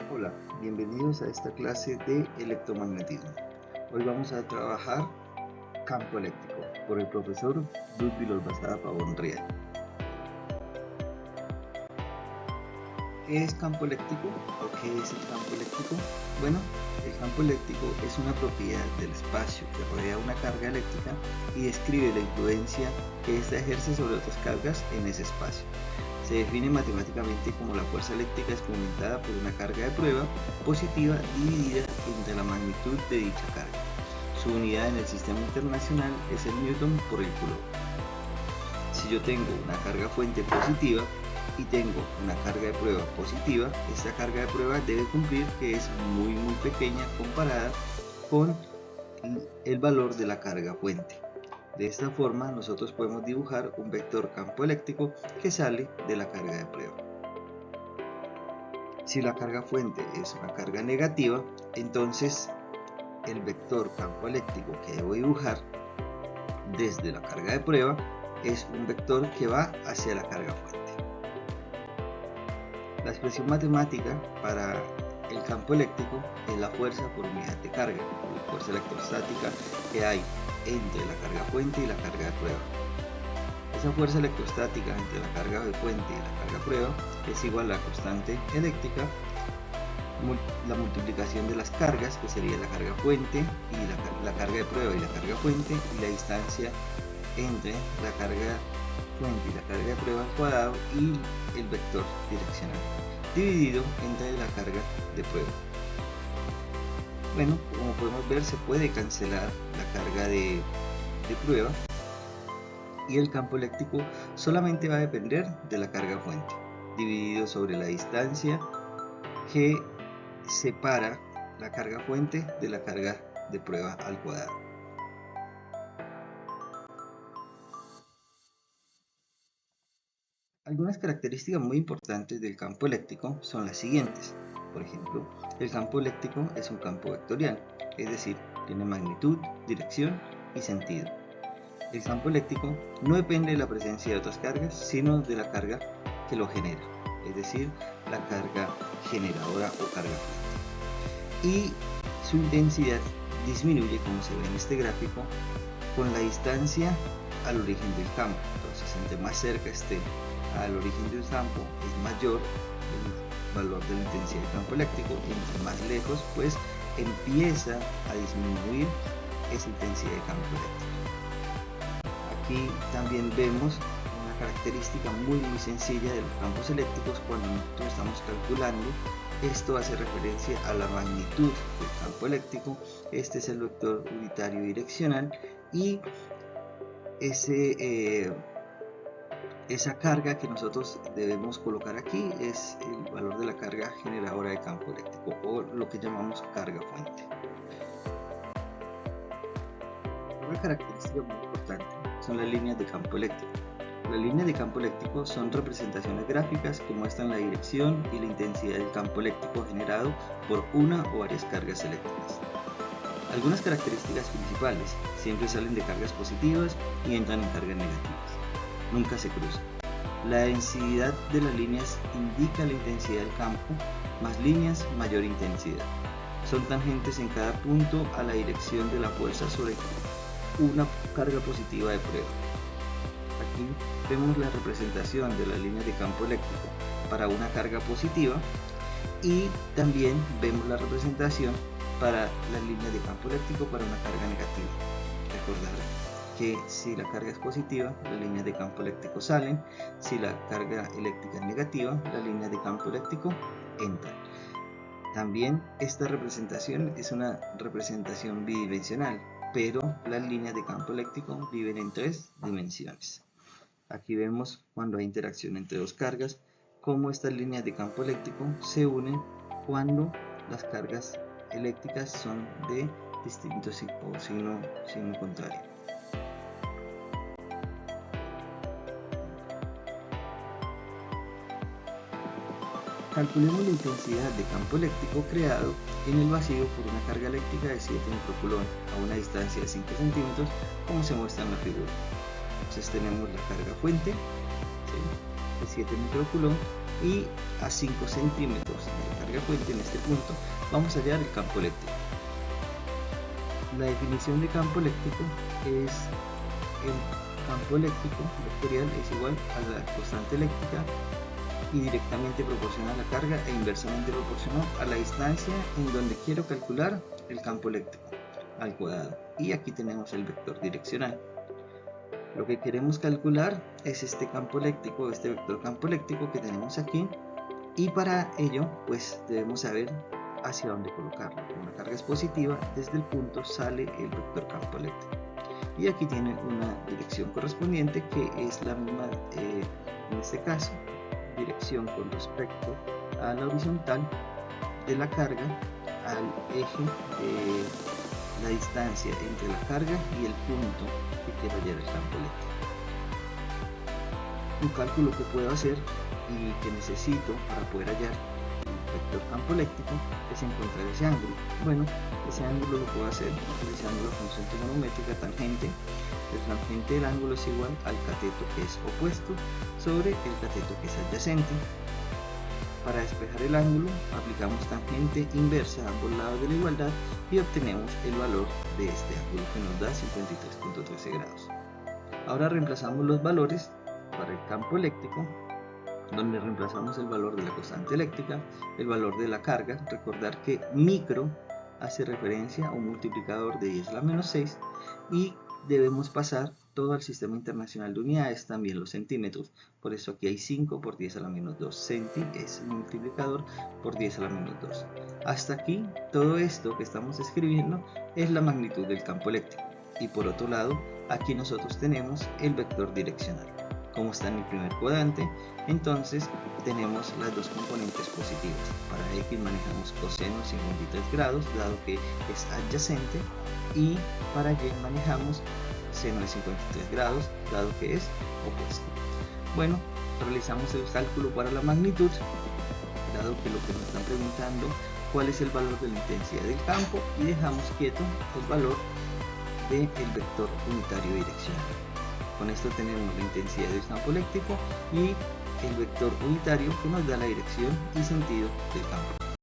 Hola, bienvenidos a esta clase de electromagnetismo. Hoy vamos a trabajar campo eléctrico por el profesor Ludwig Orbazada Pavón Rial. ¿Qué es campo eléctrico o qué es el campo eléctrico? Bueno, el campo eléctrico es una propiedad del espacio que rodea una carga eléctrica y describe la influencia que ésta ejerce sobre otras cargas en ese espacio. Se define matemáticamente como la fuerza eléctrica experimentada por una carga de prueba positiva dividida entre la magnitud de dicha carga. Su unidad en el sistema internacional es el newton por el coulomb. Si yo tengo una carga fuente positiva y tengo una carga de prueba positiva, esta carga de prueba debe cumplir que es muy pequeña comparada con el valor de la carga fuente. De esta forma nosotros podemos dibujar un vector campo eléctrico que sale de la carga de prueba. Si la carga fuente es una carga negativa, entonces el vector campo eléctrico que debo dibujar desde la carga de prueba es un vector que va hacia la carga fuente. La expresión matemática para el campo eléctrico es la fuerza por unidad de carga, la fuerza electrostática que hay entre la carga fuente y la carga de prueba. Esa fuerza electrostática entre la carga de fuente y la carga prueba es igual a la constante eléctrica, la multiplicación de las cargas, que sería la carga fuente y la carga de prueba y la carga fuente, y la distancia entre la carga fuente y la carga de prueba al cuadrado y el vector direccional, dividido entre la carga de prueba. Bueno, como podemos ver, se puede cancelar la carga de prueba y el campo eléctrico solamente va a depender de la carga fuente, dividido sobre la distancia que separa la carga fuente de la carga de prueba al cuadrado. Algunas características muy importantes del campo eléctrico son las siguientes. Por ejemplo, el campo eléctrico es un campo vectorial, es decir, tiene magnitud, dirección y sentido. El campo eléctrico no depende de la presencia de otras cargas, sino de la carga que lo genera, es decir, la carga generadora o carga fuente. Y su intensidad disminuye, como se ve en este gráfico, con la distancia al origen del campo. Entonces, entre más cerca esté al origen del campo, es mayor el valor de la intensidad del campo eléctrico, y entre más lejos, pues empieza a disminuir esa intensidad de campo eléctrico. Aquí también vemos una característica muy sencilla de los campos eléctricos cuando nosotros estamos calculando. Esto hace referencia a la magnitud del campo eléctrico. Este es el vector unitario direccional y esa carga que nosotros debemos colocar aquí es el valor de la carga generadora de campo eléctrico, o lo que llamamos carga fuente. Una característica muy importante son las líneas de campo eléctrico. Las líneas de campo eléctrico son representaciones gráficas que muestran la dirección y la intensidad del campo eléctrico generado por una o varias cargas eléctricas. Algunas características principales: siempre salen de cargas positivas y entran en cargas negativas. Nunca se cruzan. La densidad de las líneas indica la intensidad del campo, más líneas, mayor intensidad. Son tangentes en cada punto a la dirección de la fuerza sobre una carga positiva de prueba. Aquí vemos la representación de las líneas de campo eléctrico para una carga positiva, y también vemos la representación para las líneas de campo eléctrico para una carga negativa. Recordar que si la carga es positiva, las líneas de campo eléctrico salen; si la carga eléctrica es negativa, las líneas de campo eléctrico entran. También esta representación es una representación bidimensional, pero las líneas de campo eléctrico viven en 3 dimensiones. Aquí vemos, cuando hay interacción entre dos cargas, cómo estas líneas de campo eléctrico se unen cuando las cargas eléctricas son de distinto signo contrario. Calculemos la intensidad de campo eléctrico creado en el vacío por una carga eléctrica de 7 microcoulomb a una distancia de 5 centímetros, como se muestra en la figura. Entonces tenemos la carga fuente, ¿sí?, de 7 microcoulomb, y a 5 centímetros de la carga fuente en este punto vamos a hallar el campo eléctrico. La definición de campo eléctrico es: el campo eléctrico vectorial es igual a la constante eléctrica y directamente proporcional a la carga e inversamente proporcional a la distancia en donde quiero calcular el campo eléctrico al cuadrado. Y aquí tenemos el vector direccional. Lo que queremos calcular es este campo eléctrico, este vector campo eléctrico que tenemos aquí, y para ello pues debemos saber hacia dónde colocarlo. Como la carga es positiva, desde el punto sale el vector campo eléctrico. Y aquí tiene una dirección correspondiente que es la misma, en este caso, dirección con respecto a la horizontal de la carga al eje de la distancia entre la carga y el punto que quiero hallar el campo eléctrico. Un cálculo que puedo hacer y que necesito para poder hallar el vector campo eléctrico es encontrar ese ángulo. Bueno, ese ángulo lo puedo hacer utilizando la función trigonométrica tangente. El tangente del ángulo es igual al cateto que es opuesto sobre el cateto que es adyacente. Para despejar el ángulo aplicamos tangente inversa a ambos lados de la igualdad y obtenemos el valor de este ángulo que nos da 53.13 grados. Ahora reemplazamos los valores para el campo eléctrico, donde reemplazamos el valor de la constante eléctrica, el valor de la carga. Recordar que micro hace referencia a un multiplicador de 10 a la menos 6 y debemos pasar todo al sistema internacional de unidades, también los centímetros. Por eso aquí hay 5 por 10 a la menos 2. Centi es el multiplicador por 10 a la menos 2. Hasta aquí, todo esto que estamos escribiendo es la magnitud del campo eléctrico. Y por otro lado, aquí nosotros tenemos el vector direccional. Como está en el primer cuadrante, entonces tenemos las dos componentes positivas. Para X manejamos coseno 53 grados, dado que es adyacente, y para Y manejamos seno de 53 grados, dado que es opuesto. Bueno, realizamos el cálculo para la magnitud, dado que lo que nos están preguntando cuál es el valor de la intensidad del campo, y dejamos quieto el valor del vector unitario direccional. Con esto tenemos la intensidad del campo eléctrico y el vector unitario que nos da la dirección y sentido del campo.